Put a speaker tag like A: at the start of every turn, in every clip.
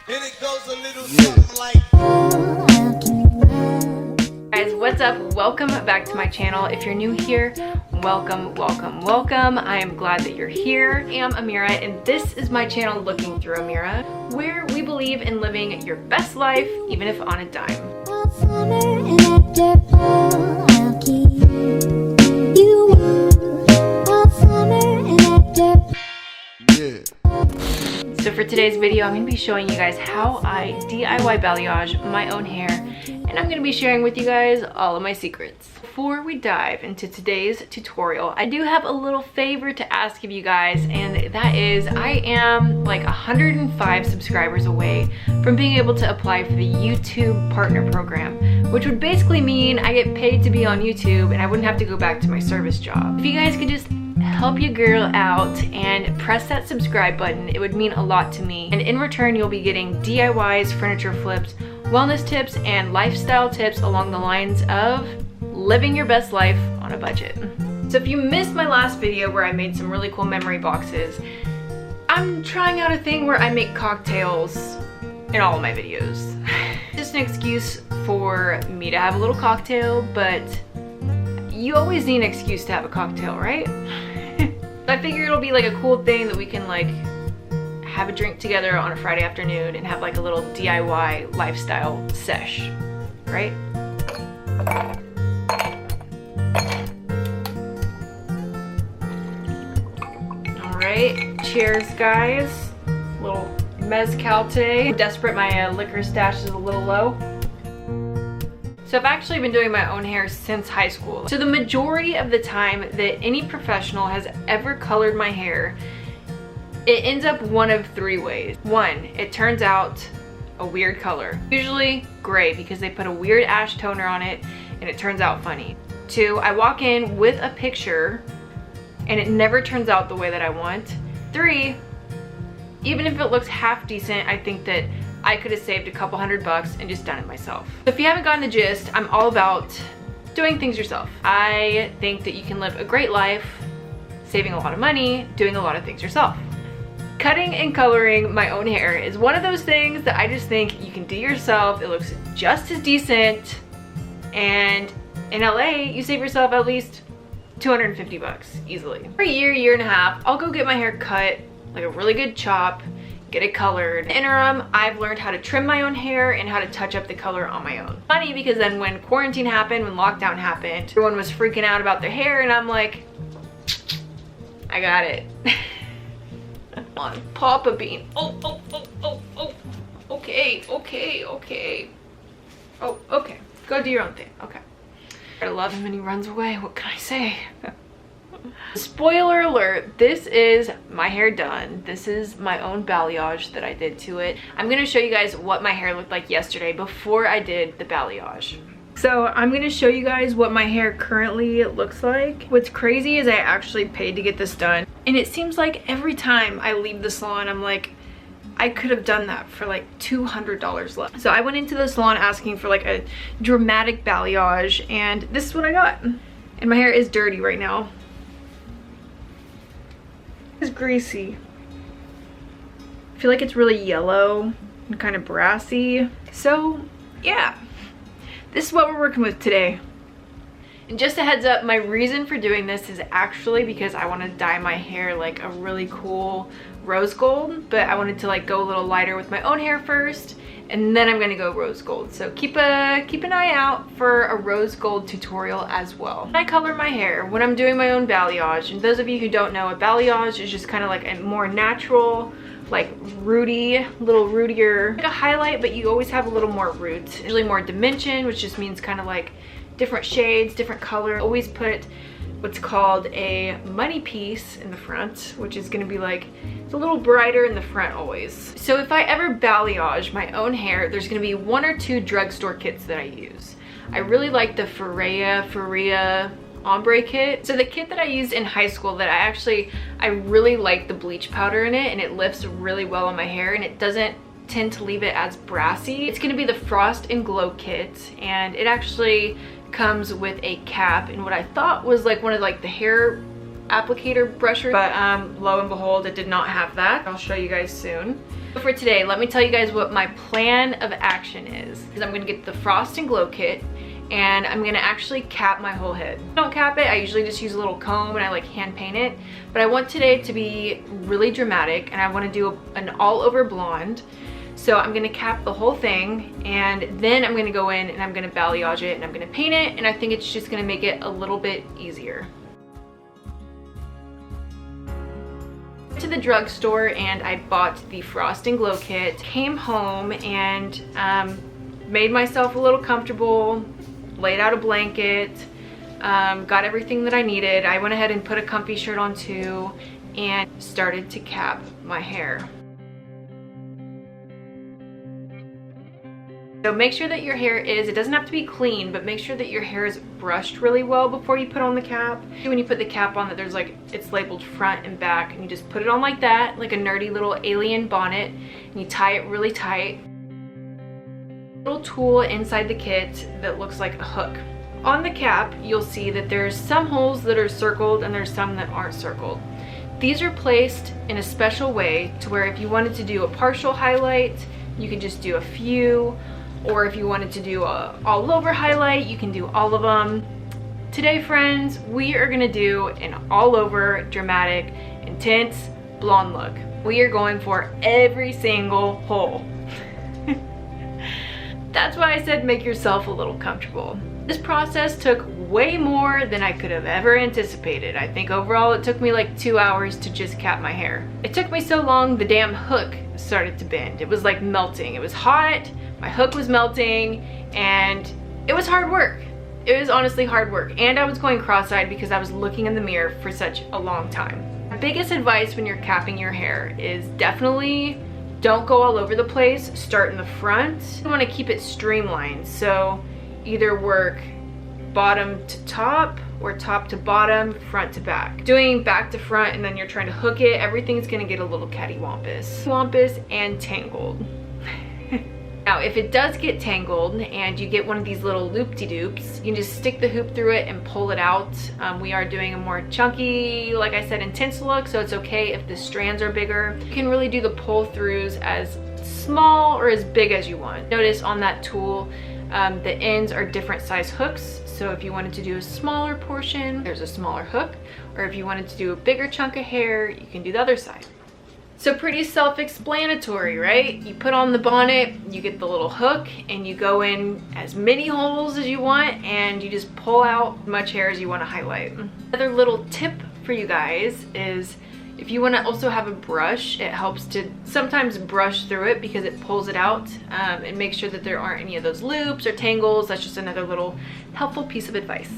A: And it goes a little something like.
B: Guys, what's up? Welcome back to my channel. If you're new here, welcome. I am glad that you're here. I am Amira, and this is my channel, Looking Through Amira, where we believe in living your best life, even if on a dime. So for today's video, I'm going to be showing you guys how I DIY balayage my own hair, and I'm going to be sharing with you guys all of my secrets. Before we dive into today's tutorial, I do have a little favor to ask of you guys, and that is I am like 105 subscribers away from being able to apply for the YouTube Partner Program, which would basically mean I get paid to be on YouTube and I wouldn't have to go back to my service job. If you guys could just help your girl out and press that subscribe button, it would mean a lot to me. And in return, you'll be getting DIYs, furniture flips, wellness tips, and lifestyle tips along the lines of living your best life on a budget. So if you missed my last video where I made some really cool memory boxes, I'm trying out a thing where I make cocktails in all of my videos. Just an excuse for me to have a little cocktail, but you always need an excuse to have a cocktail, right? I figure it'll be like a cool thing that we can like have a drink together on a Friday afternoon and have like a little DIY lifestyle sesh, right? All right, cheers guys. Little mezcal today. I'm desperate, my liquor stash is a little low. So I've actually been doing my own hair since high school. So the majority of the time that any professional has ever colored my hair, it ends up one of three ways. One, it turns out a weird color. Usually gray because they put a weird ash toner on it and it turns out funny. Two, I walk in with a picture and it never turns out the way that I want. Three, even if it looks half decent, I think that I could have saved a couple $100 and just done it myself. So if you haven't gotten the gist, I'm all about doing things yourself. I think that you can live a great life, saving a lot of money, doing a lot of things yourself. Cutting and coloring my own hair is one of those things that I just think you can do yourself. It looks just as decent, and in LA, you save yourself at least $250 easily. For a year and a half, I'll go get my hair cut, like a really good chop, get it colored. In the interim, I've learned how to trim my own hair and how to touch up the color on my own. Funny because then when quarantine happened, when lockdown happened, everyone was freaking out about their hair and I'm like, I got it. On Papa Bean. Oh. Okay. Oh, okay. Go do your own thing. Okay. I love him and he runs away. What can I say? Spoiler alert, this is my hair done. This is my own balayage that I did to it. I'm gonna show you guys what my hair looked like yesterday before I did the balayage. So I'm gonna show you guys what my hair currently looks like. What's crazy is I actually paid to get this done. And it seems like every time I leave the salon, I'm like, I could have done that for like $200 less. So I went into the salon asking for like a dramatic balayage, and this is what I got. And my hair is dirty right now. It's greasy. I feel like it's really yellow and kind of brassy. So yeah, this is what we're working with today. And just a heads up, my reason for doing this is actually because I want to dye my hair like a really cool rose gold, but I wanted to like go a little lighter with my own hair first, and then I'm gonna go rose gold. So keep an eye out for a rose gold tutorial as well. I color my hair when I'm doing my own balayage, and those of you who don't know, a balayage is just kind of like a more natural, like rooty, little rootier, like a highlight, but you always have a little more roots, usually more dimension, which just means kind of like different shades, different color. Always put what's called a money piece in the front, which is gonna be like, it's a little brighter in the front always. So if I ever balayage my own hair, there's gonna be one or two drugstore kits that I use. I really like the Faria ombre kit. So the kit that I used in high school that I really like the bleach powder in it, and it lifts really well on my hair and it doesn't tend to leave it as brassy. It's gonna be the Frost and Glow kit, and it actually comes with a cap and what I thought was like one of like the hair applicator brusher, but lo and behold, it did not have that. I'll show you guys soon. For today, let me tell you guys what my plan of action is. I'm gonna get the Frost and Glow kit, and I'm gonna actually cap my whole head. I don't cap it, I usually just use a little comb and I like hand paint it, but I want today to be really dramatic, and I wanna do an all over blonde. So I'm gonna cap the whole thing, and then I'm gonna go in and I'm gonna balayage it and I'm gonna paint it, and I think it's just gonna make it a little bit easier. To the drugstore and I bought the Frost and Glow kit. Came home and made myself a little comfortable, laid out a blanket, got everything that I needed. I went ahead and put a comfy shirt on too and started to cap my hair. So make sure that your hair is, it doesn't have to be clean, but make sure that your hair is brushed really well before you put on the cap. When you put the cap on, that there's like, it's labeled front and back, and you just put it on like that, like a nerdy little alien bonnet, and you tie it really tight. Little tool inside the kit that looks like a hook. On the cap, you'll see that there's some holes that are circled and there's some that aren't circled. These are placed in a special way to where if you wanted to do a partial highlight, you can just do a few, or if you wanted to do a all over highlight, you can do all of them. Today, friends, we are gonna do an all over, dramatic, intense blonde look. We are going for every single hole. That's why I said make yourself a little comfortable. This process took way more than I could have ever anticipated. I think overall it took me like 2 hours to just cap my hair. It took me so long, the damn hook started to bend. It was like melting. It was hot, my hook was melting, and it was hard work. It was honestly hard work. And I was going cross-eyed because I was looking in the mirror for such a long time. My biggest advice when you're capping your hair is definitely don't go all over the place. Start in the front. You want to keep it streamlined. So either work bottom to top or top to bottom, front to back. Doing back to front and then you're trying to hook it, everything's gonna get a little cattywampus and tangled. Now, if it does get tangled and you get one of these little loop-de-doops, you can just stick the hoop through it and pull it out. We are doing a more chunky, like I said, intense look, so it's okay if the strands are bigger. You can really do the pull-throughs as small or as big as you want. Notice on that tool, the ends are different size hooks. So if you wanted to do a smaller portion, there's a smaller hook. Or if you wanted to do a bigger chunk of hair, you can do the other side. So pretty self-explanatory, right? You put on the bonnet, you get the little hook, and you go in as many holes as you want, and you just pull out as much hair as you want to highlight. Another little tip for you guys is if you want to also have a brush, it helps to sometimes brush through it because it pulls it out and make sure that there aren't any of those loops or tangles. That's just another little helpful piece of advice.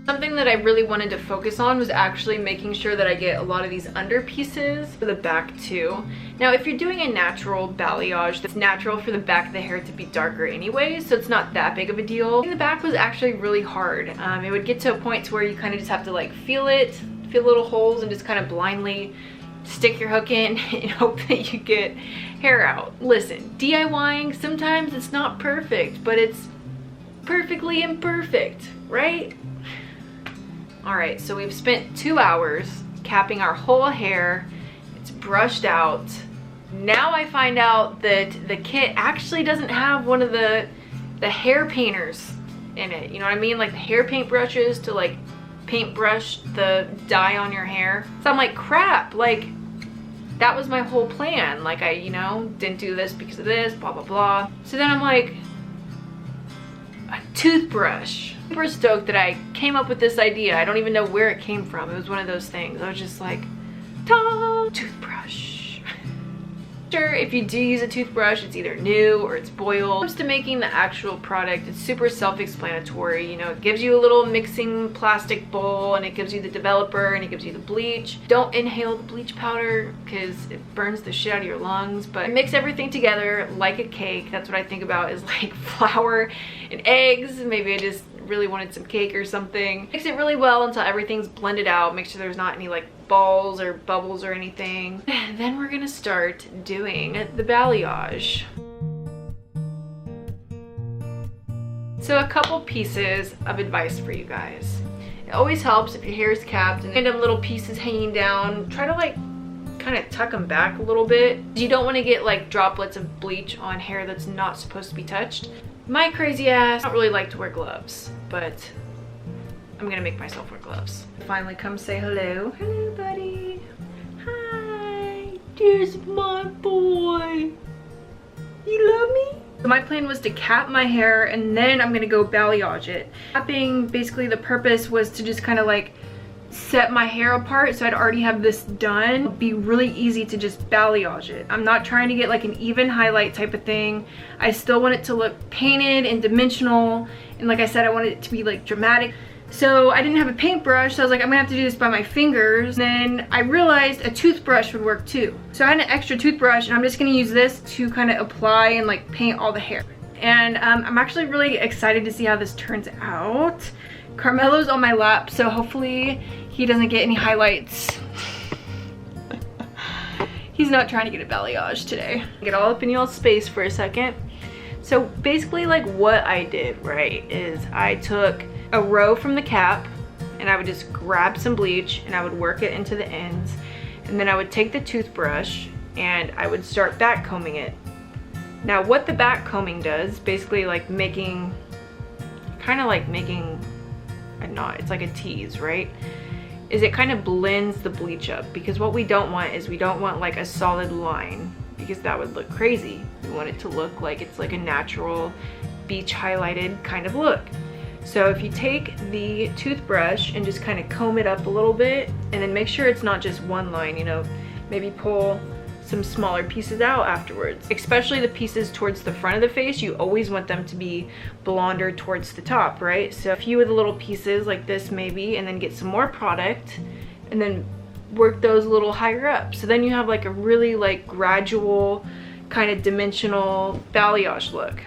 B: Something that I really wanted to focus on was actually making sure that I get a lot of these under pieces for the back too. Now, if you're doing a natural balayage, it's natural for the back of the hair to be darker anyway, so it's not that big of a deal. The back was actually really hard. It would get to a point to where you kind of just have to like feel it, feel little holes, and just kind of blindly stick your hook in and hope that you get hair out. Listen, DIYing, sometimes it's not perfect, but it's perfectly imperfect, right? All right, so we've spent 2 hours capping our whole hair. It's brushed out. Now I find out that the kit actually doesn't have one of the hair painters in it. You know what I mean? Like the hair paint brushes to like paintbrush the dye on your hair. So I'm like, crap, like that was my whole plan. Like I, you know, didn't do this because of this, blah, blah, blah. So then I'm like, a toothbrush. Super stoked that I came up with this idea. I don't even know where it came from. It was one of those things. I was just like, ta, toothbrush. Sure, if you do use a toothbrush, it's either new or it's boiled. When it comes to making the actual product, it's super self-explanatory. You know, it gives you a little mixing plastic bowl, and it gives you the developer, and it gives you the bleach. Don't inhale the bleach powder because it burns the shit out of your lungs, but mix everything together like a cake. That's what I think about, is like flour and eggs. Maybe I just really wanted some cake or something. Mix it really well until everything's blended out. Make sure there's not any like balls or bubbles or anything. And then we're gonna start doing the balayage. So a couple pieces of advice for you guys. It always helps if your hair is capped and random little pieces hanging down. Try to like kind of tuck them back a little bit. You don't want to get like droplets of bleach on hair that's not supposed to be touched. My crazy ass, I don't really like to wear gloves, but I'm gonna make myself wear gloves. Finally come say hello. Hello, buddy. Hi, there's my boy. You love me? So my plan was to cap my hair and then I'm gonna go balayage it. Capping, basically the purpose was to just kind of like set my hair apart, so I'd already have this done. It'd be really easy to just balayage it. I'm not trying to get like an even highlight type of thing. I still want it to look painted and dimensional, and like I said, I wanted it to be like dramatic. So I didn't have a paintbrush, so I was like, I'm gonna have to do this by my fingers. Then I realized a toothbrush would work too. So I had an extra toothbrush, and I'm just gonna use this to kind of apply and like paint all the hair. And I'm actually really excited to see how this turns out. Carmelo's on my lap, so hopefully he doesn't get any highlights. He's not trying to get a balayage today. Get all up in y'all's space for a second. So basically like what I did, right, is I took a row from the cap and I would just grab some bleach and I would work it into the ends, and then I would take the toothbrush and I would start back combing it. Now what the back combing does, basically like making, kind of like making a knot, it's like a tease, right, is it kind of blends the bleach up, because what we don't want is we don't want like a solid line, because that would look crazy. We want it to look like it's like a natural beach highlighted kind of look. So if you take the toothbrush and just kind of comb it up a little bit, and then make sure it's not just one line, you know, maybe pull some smaller pieces out afterwards. Especially the pieces towards the front of the face, you always want them to be blonder towards the top, right? So a few of the little pieces like this maybe, and then get some more product and then work those a little higher up. So then you have like a really like gradual kind of dimensional balayage look.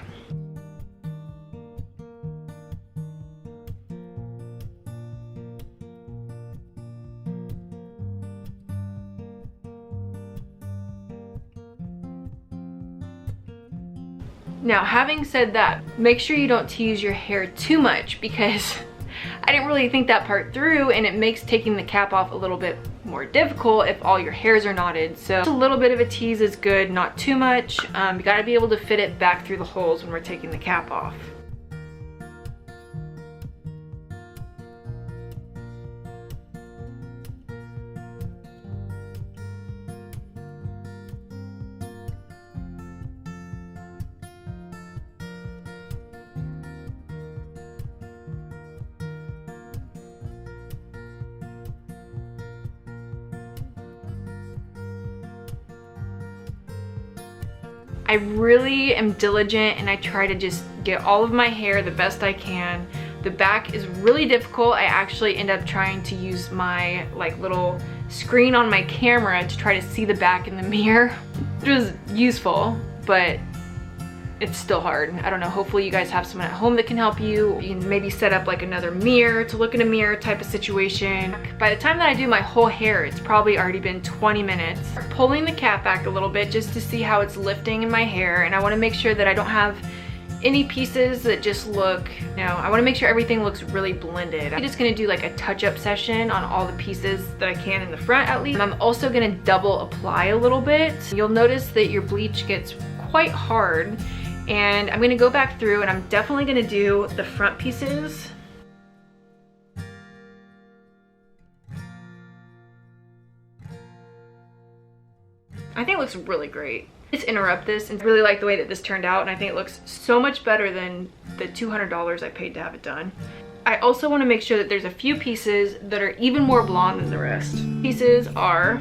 B: Now, having said that, make sure you don't tease your hair too much, because I didn't really think that part through, and it makes taking the cap off a little bit more difficult if all your hairs are knotted. So a little bit of a tease is good, not too much. You gotta be able to fit it back through the holes when we're taking the cap off. I really am diligent and I try to just get all of my hair the best I can. The back is really difficult. I actually end up trying to use my like little screen on my camera to try to see the back in the mirror, which was useful, but it's still hard. I don't know, hopefully you guys have someone at home that can help you. You can maybe set up like another mirror to look in a mirror type of situation. By the time that I do my whole hair, it's probably already been 20 minutes. Pulling the cap back a little bit just to see how it's lifting in my hair, and I want to make sure that I don't have any pieces that just look, you know, I want to make sure everything looks really blended. I'm just going to do like a touch-up session on all the pieces that I can in the front at least. I'm also going to double apply a little bit. You'll notice that your bleach gets quite hard, and I'm going to go back through and I'm definitely going to do the front pieces. I think it looks really great. Just interrupt this and really like the way that this turned out, and I think it looks so much better than the $200 I paid to have it done. I also want to make sure that there's a few pieces that are even more blonde than the rest. Pieces are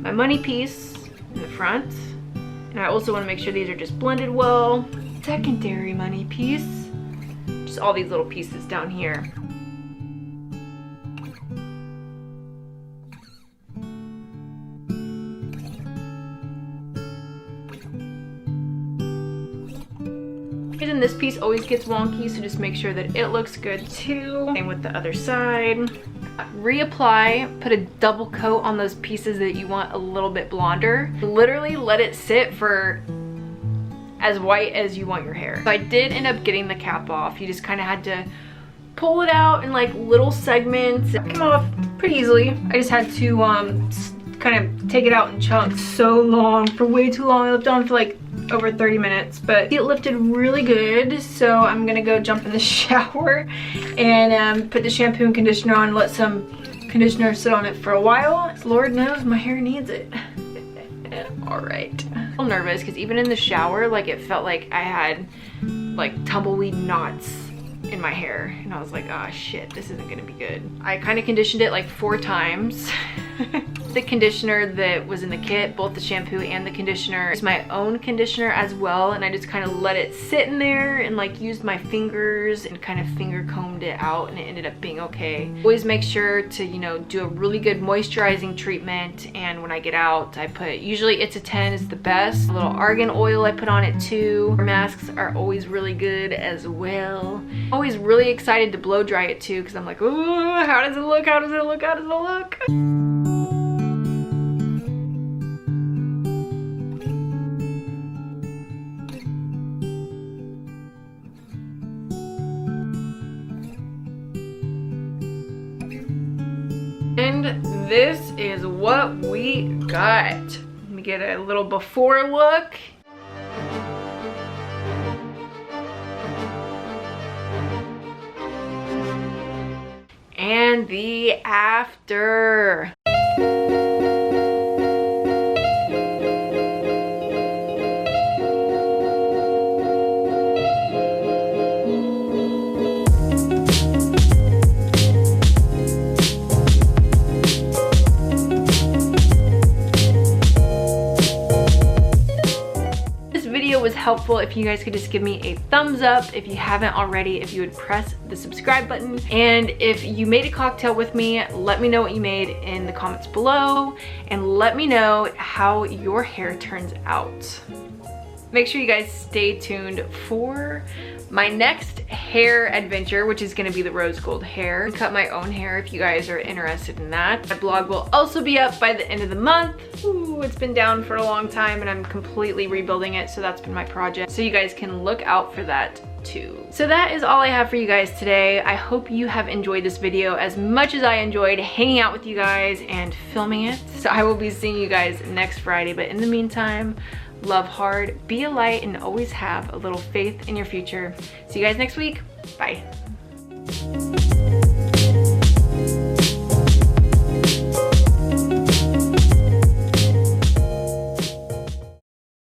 B: my money piece in the front, and I also want to make sure these are just blended well. Secondary money piece, just all these little pieces down here. And this piece always gets wonky, so just make sure that it looks good too. Same with the other side. Reapply, put a double coat on those pieces that you want a little bit blonder. Literally let it sit for as white as you want your hair. So I did end up getting the cap off. You just kind of had to pull it out in like little segments. It came off pretty easily. I just had to kind of take it out in chunks. So long, for way too long. I left it on for like over 30 minutes, but it lifted really good. So I'm gonna go jump in the shower and put the shampoo and conditioner on and let some conditioner sit on it for a while. Lord knows my hair needs it. All right. I'm a little nervous because even in the shower, like it felt like I had like tumbleweed knots in my hair, and I was like, oh shit, this isn't gonna be good. I kind of conditioned it like 4 times. The conditioner that was in the kit, both the shampoo and the conditioner, is my own conditioner as well, and I just kind of let it sit in there and like used my fingers and kind of finger combed it out, and it ended up being okay. Always make sure to, you know, do a really good moisturizing treatment, and when I get out, I put, usually It's a 10 is the best. A little argan oil I put on it too. Masks are always really good as well. Always really excited to blow dry it too, because I'm like, ooh, how does it look? How does it look? How does it look? And this is what we got. Let me get a little before look. And the after. Was helpful if you guys could just give me a thumbs up. If you haven't already, if you would press the subscribe button, and if you made a cocktail with me, let me know what you made in the comments below, and let me know how your hair turns out. Make sure you guys stay tuned for my next hair adventure, which is going to be the rose gold hair. I cut my own hair if you guys are interested in that. My blog will also be up by the end of the month. Ooh, it's been down for a long time and I'm completely rebuilding it, so that's been my project. So you guys can look out for that too. So that is all I have for you guys today. I hope you have enjoyed this video as much as I enjoyed hanging out with you guys and filming it. So I will be seeing you guys next Friday, but in the meantime, love hard, be a light, and always have a little faith in your future. See you guys next week. Bye.